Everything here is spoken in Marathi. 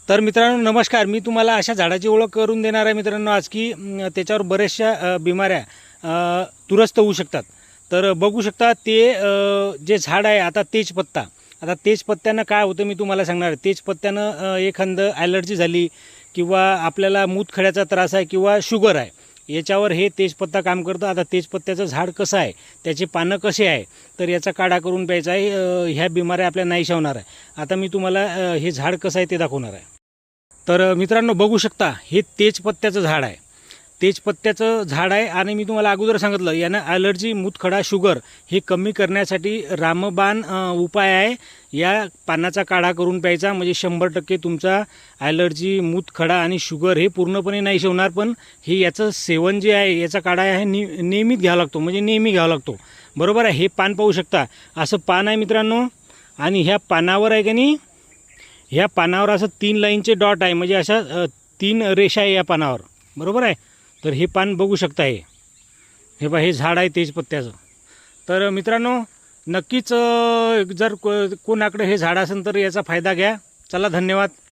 तर मित्रांनो नमस्कार. मी तुम्हाला अशा झाडाची ओळख करून देणार आहे मित्रांनो आज की त्याच्यावर बऱ्याचशा बिमाऱ्या दुरुस्त होऊ शकतात. तर बघू शकता ते जे झाड आहे आता तेजपत्ता. आता तेजपत्त्यानं काय होतं मी तुम्हाला सांगणार आहे. तेजपत्त्यानं एखादं ॲलर्जी झाली किंवा आपल्याला मूतखड्याचा त्रास आहे किंवा शुगर आहे, याच्यावर हे तेजपत्ता काम करतं. आता तेजपत्त्याचं झाड कसं आहे, त्याचे पानं कसे आहे, तर याचा काढा करून प्यायचा आहे. ह्या बिमाऱ्या आपल्या नाहीशा होणार आहे. आता मी तुम्हाला हे झाड कसं आहे ते दाखवणार आहे. तर मित्रांनो बघू शकता हे तेजपत्त्याचं झाड आहे. तेजपत्त्याचं झाड आहे आणि मी तुम्हाला अगोदर सांगितलं यानं ॲलर्जी, मूतखडा, शुगर हे कमी करण्यासाठी रामबाण उपाय आहे. या पानाचा काढा करून प्यायचा म्हणजे 100% तुमचा ॲलर्जी, मूतखडा आणि शुगर हे पूर्णपणे नाही होणार. पण हे याचं सेवन जे आहे, याचा काढा आहे नियमित घ्यावा लागतो, म्हणजे नेहमी घ्यावा लागतो. बरोबर आहे. हे पान पाहू शकता, असं पान आहे मित्रांनो. आणि ह्या पानावर आहे की नाही, ह्या पानावर असं 3 लाईनचे डॉट आहे, म्हणजे अशा 3 रेषा आहे या पानावर. बरोबर आहे. तर हे पान बघू शकता. हे बघा, हे झाड आहे तेजपत्त्याचं. तर मित्रांनो नक्कीच जर कोणाकडे हे झाड असेल तर याचा फायदा घ्या. चला, धन्यवाद.